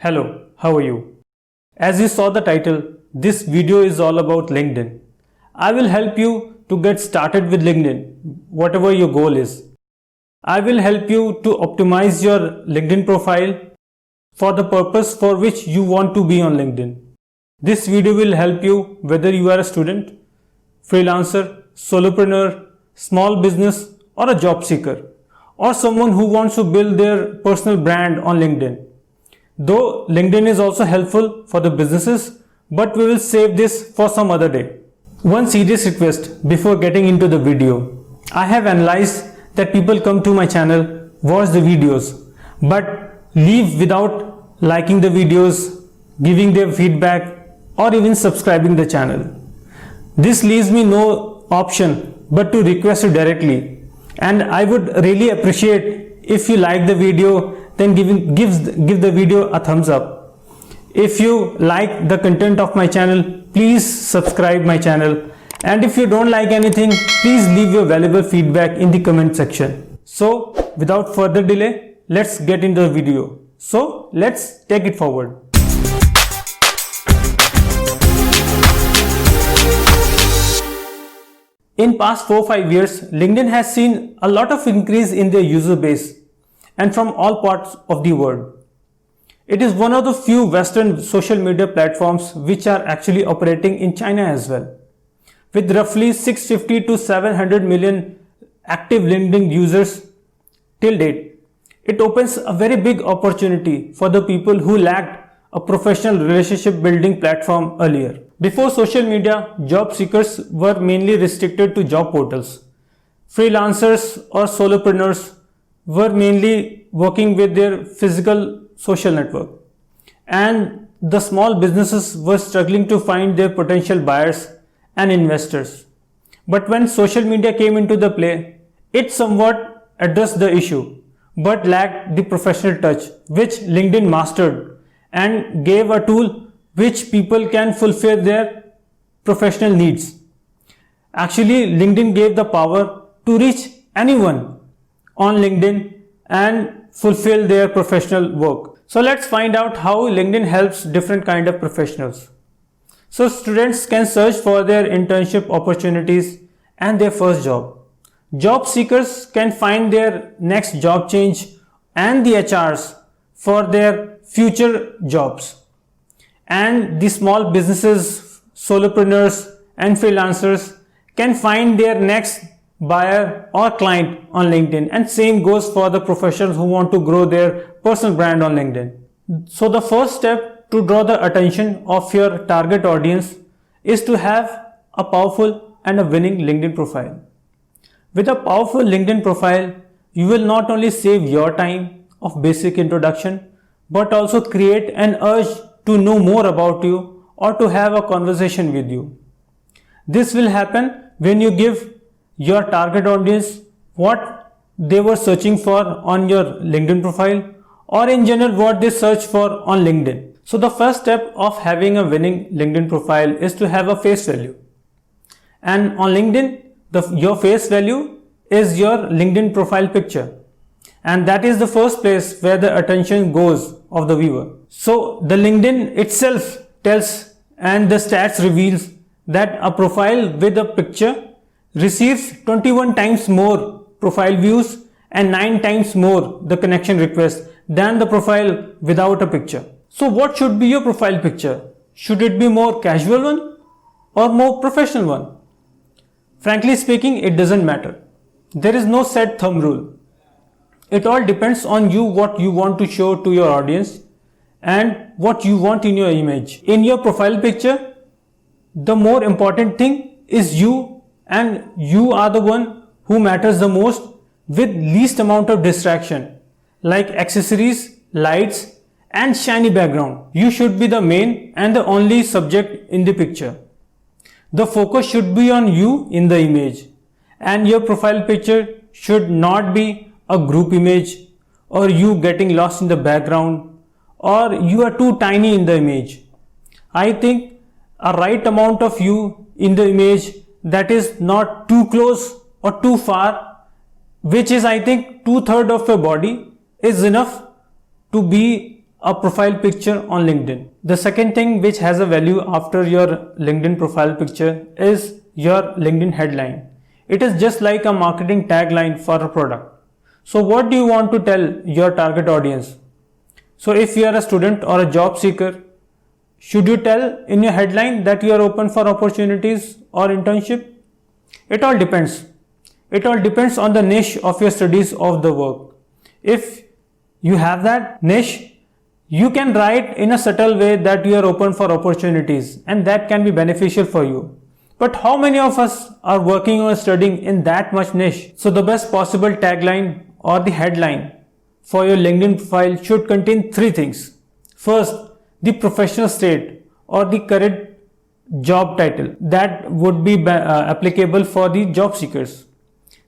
Hello, how are you? As you saw the title, this video is all about LinkedIn. I will help you to get started with LinkedIn, whatever your goal is. I will help you to optimize your LinkedIn profile for the purpose for which you want to be on LinkedIn. This video will help you whether you are a student, freelancer, solopreneur, small business or a job seeker, or someone who wants to build their personal brand on LinkedIn. Though LinkedIn is also helpful for the businesses, but we will save this for some other day. One serious request before getting into the video. I have analyzed that people come to my channel, watch the videos, but leave without liking the videos, giving their feedback, or even subscribing the channel. This leaves me no option but to request you directly, and I would really appreciate if you like the video, then give the video a thumbs up. If you like the content of my channel, please subscribe my channel, and if you don't like anything, please leave your valuable feedback in the comment section. So without further delay, let's get into the video. So let's take it forward. In past 4-5 years, LinkedIn has seen a lot of increase in their user base and from all parts of the world. It is one of the few Western social media platforms which are actually operating in China as well. With roughly 650 to 700 million active LinkedIn users till date, it opens a very big opportunity for the people who lacked a professional relationship building platform earlier. Before social media, job seekers were mainly restricted to job portals. Freelancers or solopreneurs were mainly working with their physical social network, and the small businesses were struggling to find their potential buyers and investors. But when social media came into the play, it somewhat addressed the issue but lacked the professional touch, which LinkedIn mastered and gave a tool which people can fulfill their professional needs. Actually, LinkedIn gave the power to reach anyone on LinkedIn and fulfill their professional work. So let's find out how LinkedIn helps different kind of professionals. So students can search for their internship opportunities and their first job. Job seekers can find their next job change and the HRs for their future jobs. And the small businesses, solopreneurs and freelancers can find their next buyer or client on LinkedIn, and same goes for the professionals who want to grow their personal brand on LinkedIn. So the first step to draw the attention of your target audience is to have a powerful and a winning LinkedIn profile. With a powerful LinkedIn profile, you will not only save your time of basic introduction, but also create an urge to know more about you or to have a conversation with you. This will happen when you give your target audience what they were searching for on your LinkedIn profile, or in general what they search for on LinkedIn. So the first step of having a winning LinkedIn profile is to have a face value. And on LinkedIn, your face value is your LinkedIn profile picture. And that is the first place where the attention goes of the viewer. So the LinkedIn itself tells, and the stats reveals, that a profile with a picture receives 21 times more profile views and 9 times more the connection requests than the profile without a picture. So what should be your profile picture? Should it be more casual one or more professional one? Frankly speaking, it doesn't matter. There is no set thumb rule. It all depends on you, what you want to show to your audience and what you want in your image. In your profile picture, the more important thing is you, and you are the one who matters the most, with least amount of distraction like accessories, lights and shiny background. You should be the main and the only subject in the picture. The focus should be on you in the image, and your profile picture should not be a group image or you getting lost in the background or you are too tiny in the image. I think a right amount of you in the image that is not too close or too far, which is I think 2/3 of your body, is enough to be a profile picture on LinkedIn. The second thing which has a value after your LinkedIn profile picture is your LinkedIn headline. It is just like a marketing tagline for a product. So what do you want to tell your target audience? So if you are a student or a job seeker, should you tell in your headline that you are open for opportunities or internship? It all depends. It all depends on the niche of your studies of the work. If you have that niche, you can write in a subtle way that you are open for opportunities, and that can be beneficial for you. But how many of us are working or studying in that much niche? So the best possible tagline or the headline for your LinkedIn profile should contain three things. First, the professional state or the current job title that would be applicable for the job seekers.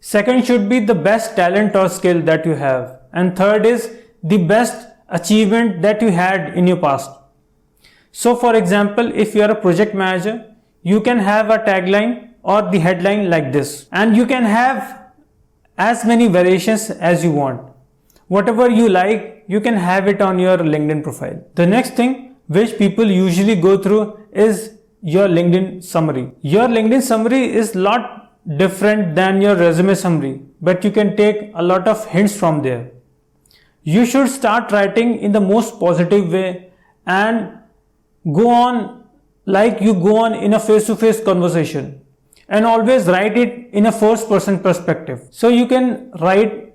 Second should be the best talent or skill that you have. And third is the best achievement that you had in your past. So for example, if you are a project manager, you can have a tagline or the headline like this, and you can have as many variations as you want. Whatever you like, you can have it on your LinkedIn profile. The next thing which people usually go through is your LinkedIn summary. Your LinkedIn summary is lot different than your resume summary, but you can take a lot of hints from there. You should start writing in the most positive way and go on like you go on in a face-to-face conversation, and always write it in a first person perspective. So you can write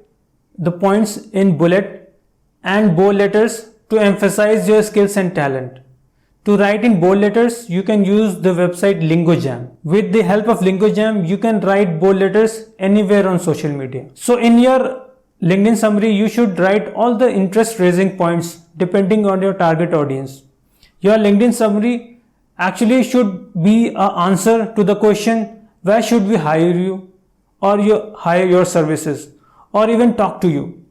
the points in bullet and bold letters to emphasize your skills and talent. To write in bold letters, you can use the website LingoJam. With the help of LingoJam, you can write bold letters anywhere on social media. So in your LinkedIn summary, you should write all the interest raising points depending on your target audience. Your LinkedIn summary actually should be an answer to the question, where should we hire you, or hire your services, or even talk to you.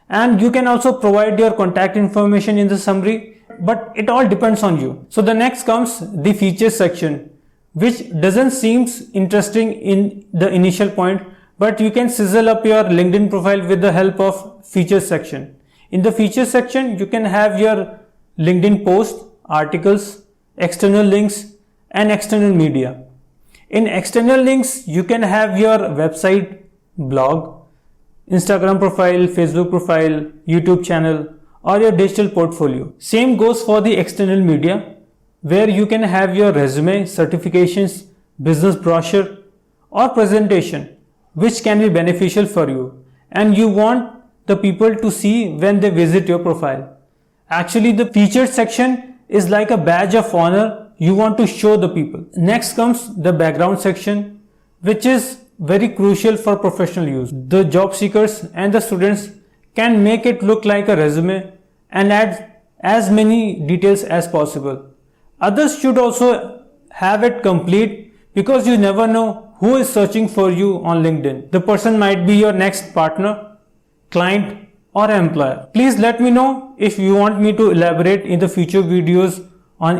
And you can also provide your contact information in the summary, but it all depends on you. So the next comes the features section, which doesn't seem interesting in the initial point, but you can sizzle up your LinkedIn profile with the help of features section. In the features section, you can have your LinkedIn posts, articles, external links, and external media. In external links, you can have your website, blog, Instagram profile, Facebook profile, YouTube channel, or your digital portfolio. Same goes for the external media, where you can have your resume, certifications, business brochure, or presentation, which can be beneficial for you, and you want the people to see when they visit your profile. Actually, the featured section is like a badge of honor you want to show the people. Next comes the background section, which is very crucial for professional use. The job seekers and the students can make it look like a resume and add as many details as possible. Others should also have it complete, because you never know who is searching for you on LinkedIn. The person might be your next partner, client, or employer. Please let me know if you want me to elaborate in the future videos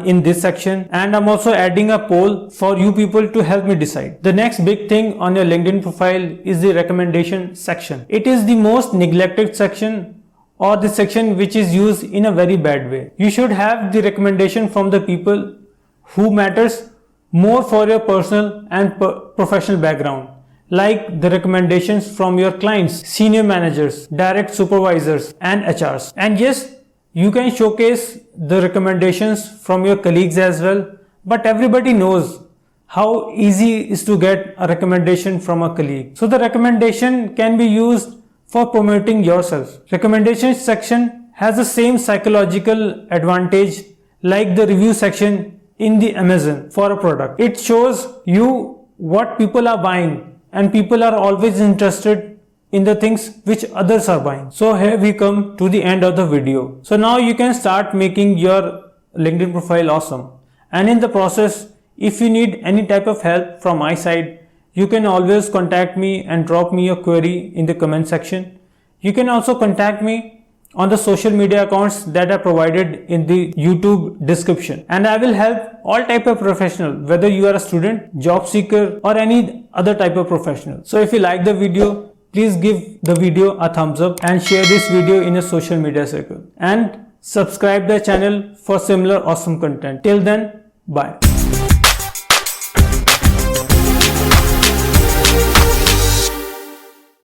in this section, and I'm also adding a poll for you people to help me decide. The next big thing on your LinkedIn profile is the recommendation section. It is the most neglected section, or the section which is used in a very bad way. You should have the recommendation from the people who matters more for your personal and professional background, like the recommendations from your clients, senior managers, direct supervisors, and HRs. And yes, you can showcase the recommendations from your colleagues as well, but everybody knows how easy it is to get a recommendation from a colleague. So the recommendation can be used for promoting yourself. Recommendation section has the same psychological advantage like the review section in the Amazon for a product. It shows you what people are buying, and people are always interested in the things which others are buying. So here we come to the end of the video. So now you can start making your LinkedIn profile awesome. And in the process, if you need any type of help from my side, you can always contact me and drop me a query in the comment section. You can also contact me on the social media accounts that are provided in the YouTube description. And I will help all type of professional, whether you are a student, job seeker, or any other type of professional. So if you like the video, please give the video a thumbs up and share this video in a social media circle. And Subscribe the channel for similar awesome content. Till then, bye.